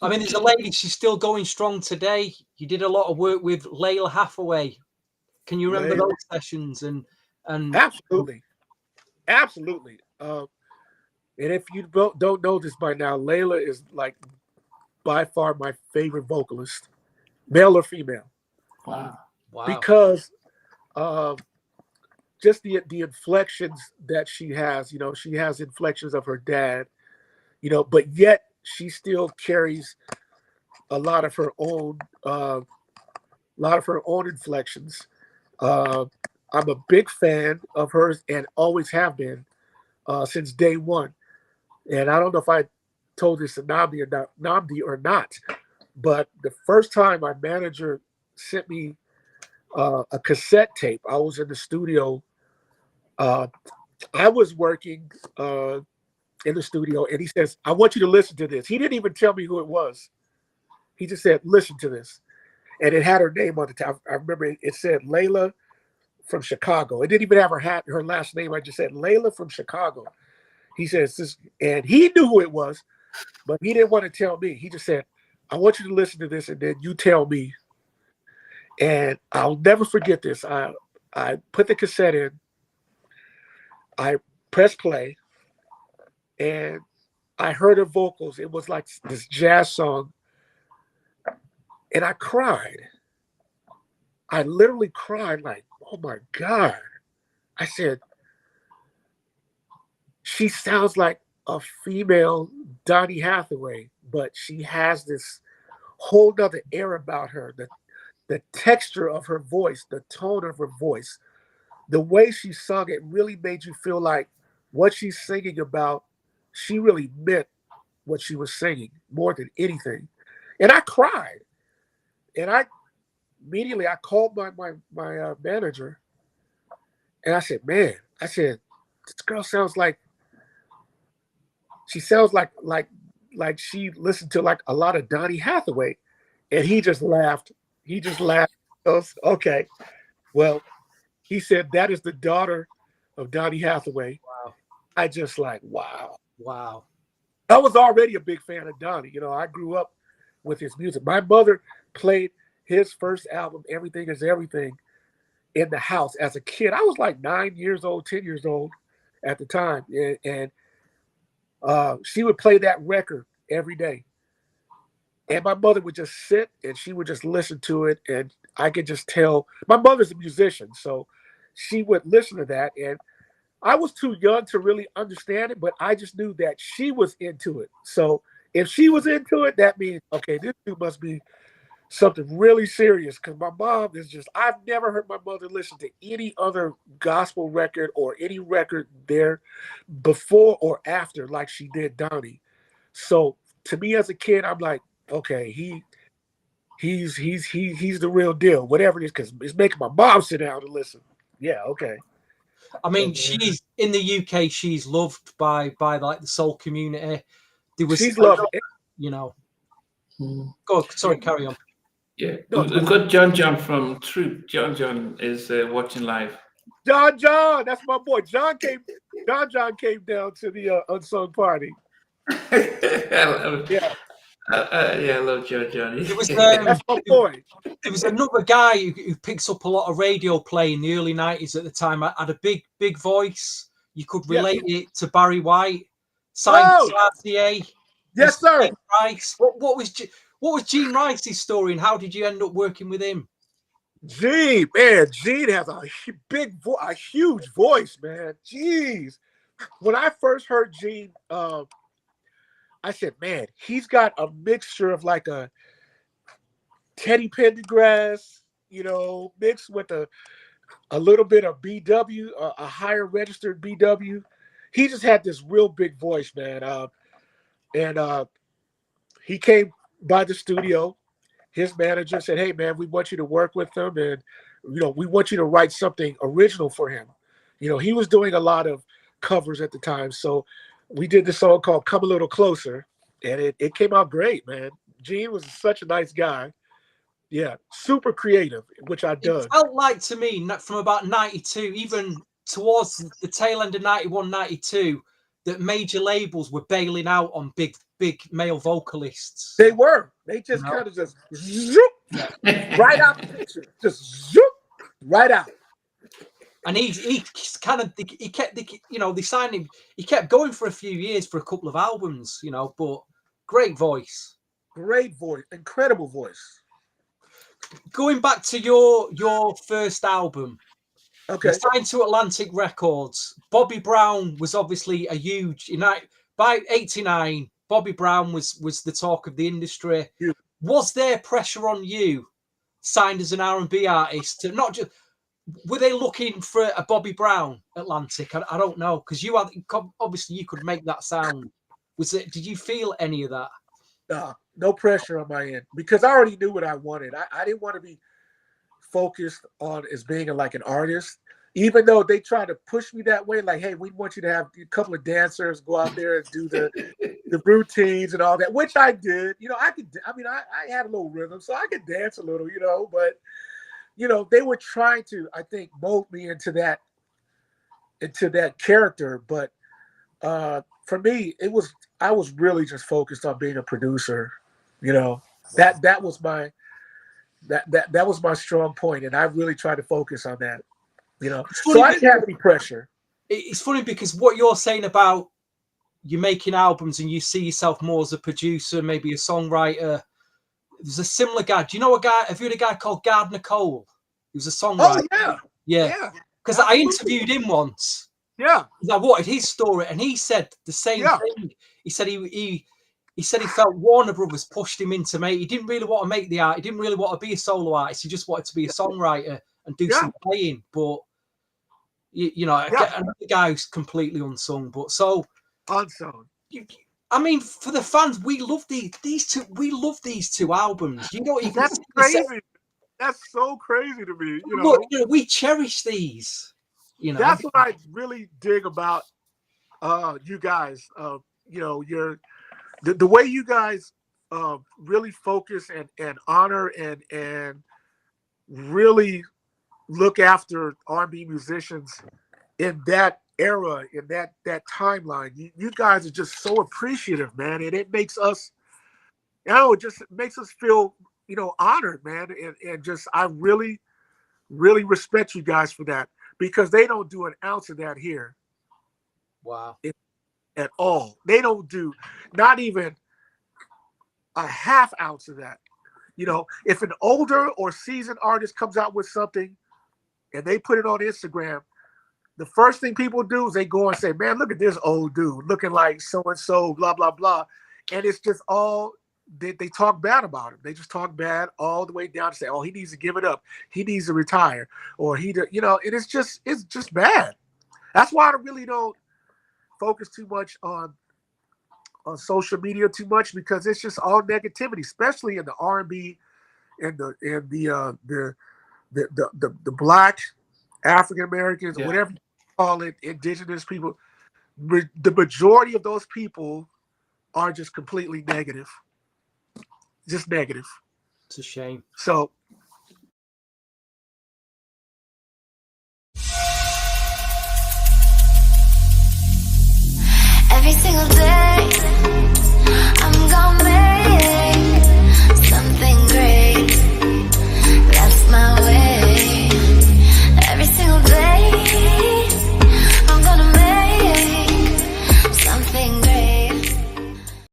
I mean, there's a lady, she's still going strong today. You did a lot of work with Lalah Hathaway. Can you remember those sessions? And absolutely. And if you don't know this by now, Lalah is like by far my favorite vocalist, male or female. Wow. Because just the inflections that she has, she has inflections of her dad, but yet she still carries a lot of her own inflections. I'm a big fan of hers and always have been since day one. And I don't know if I told this to Nnamdi or not, but the first time my manager sent me a cassette tape, I was in the studio. I was working in the studio, and he says, "I want you to listen to this." He didn't even tell me who it was. He just said, "Listen to this," and it had her name on the top. I remember it said Lalah from Chicago. It didn't even have her last name. I just said Lalah from Chicago. He says this, and he knew who it was, but he didn't want to tell me. He just said, "I want you to listen to this, and then you tell me." And I'll never forget this. I put the cassette in, I pressed play, and I heard her vocals. It was like this jazz song, and I cried. I literally cried like, oh my God. I said, she sounds like a female Donny Hathaway, but she has this whole nother air about her. The texture of her voice, the tone of her voice, the way she sung it really made you feel like what she's singing about, she really meant what she was singing more than anything. And I cried. And immediately I called my manager, and I said, "Man," I said, "this girl sounds like she she listened to like a lot of Donny Hathaway." And he just laughed. Okay. Well, he said, "That is the daughter of Donny Hathaway." Wow. I just like, wow. Wow. I was already a big fan of Donny. I grew up with his music. My mother played his first album, Everything Is Everything, in the house as a kid. I was like 9 years old, 10 years old at the time. And she would play that record every day. And my mother would just sit and she would just listen to it. And I could just tell, my mother's a musician, so she would listen to that. And I was too young to really understand it, but I just knew that she was into it. So if she was into it, that means, okay, this dude must be something really serious. Because my mom is just, I've never heard my mother listen to any other gospel record or any record there before or after like she did Donny. So to me as a kid, I'm like, okay, he's the real deal, whatever it is, because it's making my mom sit down and listen. Yeah, okay. I mean, she's in the UK. She's loved by like the soul community. She's loved, Go on, sorry, carry on. Yeah, we've got John from Troop. John is watching live. John, that's my boy. John came down to the unsung party. Yeah. I love Johnny. That's my boy. There was another guy who picks up a lot of radio play in the early 90s at the time. I had a big voice. You could relate it to Barry White. Signed RCA. Yes, sir. Gene Rice. What was Gene Rice's story, and how did you end up working with him? Gene has a huge voice, man. Jeez. When I first heard Gene, I said, man, he's got a mixture of like a Teddy Pendergrass, mixed with a little bit of BW, a higher registered BW. He just had this real big voice, man. And he came by the studio. His manager said, "Hey, man, we want you to work with him, and we want you to write something original for him." He was doing a lot of covers at the time, so we did this song called "Come a Little Closer," and it came out great, man. Gene was such a nice guy. Yeah, super creative, which I dug. It felt like to me from about 92, even towards the tail end of 91, 92, that major labels were bailing out on big male vocalists. They were. They just kind of just zoop, right out the picture. Just zoop, right out. And he kept, you know, they signed him. He kept going for a few years for a couple of albums, you know, but great voice. Great voice. Incredible voice. Going back to your first album. Okay. Signed to Atlantic Records. Bobby Brown was obviously a huge, by 89, Bobby Brown was the talk of the industry. Yeah. Was there pressure on you, signed as an R&B artist, to not just, were they looking for a Bobby Brown Atlantic? I don't know, because you had, obviously you could make that sound. Did you feel any of that? No pressure on my end, because I already knew what I wanted. I didn't want to be focused on as being like an artist, even though they tried to push me that way. Like, hey, we want you to have a couple of dancers go out there and do the routines and all that, which I did. You know, I had a little rhythm, so I could dance a little, you know, but, you know, they were trying to, I think, mold me into that character. But for me, I was really just focused on being a producer. You know, that was my that was my strong point, and I really tried to focus on that. You know, so I didn't have any pressure. It's funny because what you're saying about you making albums and you see yourself more as a producer, maybe a songwriter. There's a similar guy. Do you know a guy? Have you heard a guy called Gardner Cole? He was a songwriter. Oh yeah. Because I interviewed him once. Yeah. I wanted his story, and he said the same thing. He said he said he felt Warner Brothers pushed him into make. He didn't really want to make the art. He didn't really want to be a solo artist. He just wanted to be a songwriter and do some playing. But another guy who's completely unsung. But so unsung. I mean, for the fans, we love these two. We love these two albums. You know, that's crazy. That's so crazy to me. You know, we cherish these. You know, that's what I really dig about you guys. You know, the way you guys really focus and honor and really look after R&B musicians in that era, in that timeline. You guys are just so appreciative, man, and it makes us, it just makes us feel, honored, man, and just I really, really respect you guys for that, because they don't do an ounce of that here. Wow. At all. They don't do not even a half ounce of that. If an older or seasoned artist comes out with something and they put it on Instagram, the first thing people do is they go and say, man, look at this old dude looking like so-and-so, blah, blah, blah. And it's just all, they talk bad about him. They just talk bad all the way down to say, oh, he needs to give it up. He needs to retire. Or it's just bad. That's why I really don't focus too much on social media too much, because it's just all negativity, especially in the R&B and the Black African Americans, whatever you call it, indigenous people. The majority of those people are just completely negative, just negative. It's a shame. So. Every single day